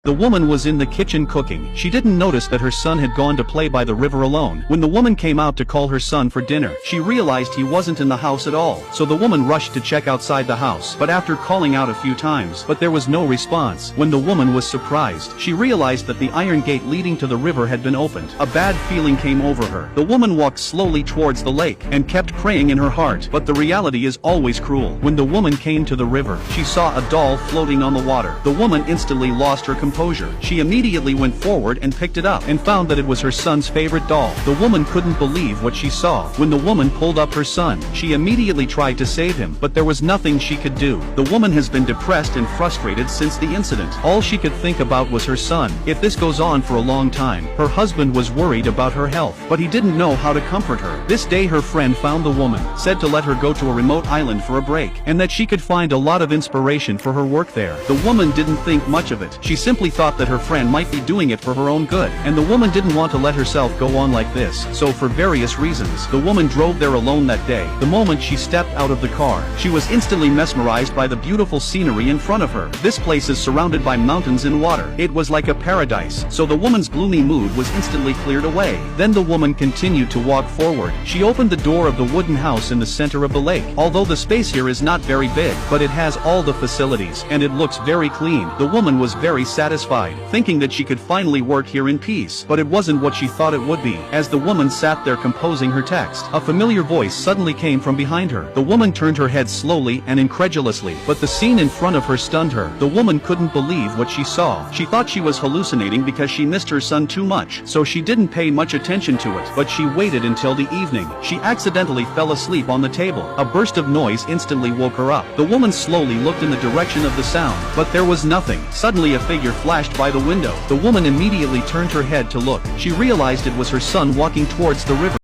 The woman was in the kitchen cooking. She didn't notice that her son had gone to play by the river alone. When the woman came out to call her son for dinner, she realized he wasn't in the house at all. So the woman rushed to check outside the house, but after calling out a few times, there was no response. When the woman was surprised, she realized that the iron gate leading to the river had been opened. A bad feeling came over her. The woman walked slowly towards the lake, and kept praying in her heart, but the reality is always cruel. When the woman came to the river, she saw a doll floating on the water. The woman instantly lost her composure. She immediately went forward and picked it up, and found that it was her son's favorite doll. The woman couldn't believe what she saw. When the woman pulled up her son, she immediately tried to save him, but there was nothing she could do. The woman has been depressed and frustrated since the incident. All she could think about was her son. If this goes on for a long time, her husband was worried about her health, but he didn't know how to comfort her. This day her friend found the woman, said to let her go to a remote island for a break, and that she could find a lot of inspiration for her work there. The woman didn't think much of it. She simply thought that her friend might be doing it for her own good, and the woman didn't want to let herself go on like this. So for various reasons, the woman drove there alone that day. The moment she stepped out of the car, she was instantly mesmerized by the beautiful scenery in front of her. This place is surrounded by mountains and water. It was like a paradise, so the woman's gloomy mood was instantly cleared away. Then the woman continued to walk forward. She opened the door of the wooden house in the center of the lake. Although the space here is not very big, but it has all the facilities, and it looks very clean. The woman was very satisfied, thinking that she could finally work here in peace, but it wasn't what she thought it would be. As the woman sat there composing her text, a familiar voice suddenly came from behind her. The woman turned her head slowly and incredulously, but the scene in front of her stunned her. The woman couldn't believe what she saw. She thought she was hallucinating because she missed her son too much, so she didn't pay much attention to it, but she waited until the evening. She accidentally fell asleep on the table. A burst of noise instantly woke her up. The woman slowly looked in the direction of the sound, but there was nothing. Suddenly a figure flashed by the window. The woman immediately turned her head to look. She realized it was her son walking towards the river.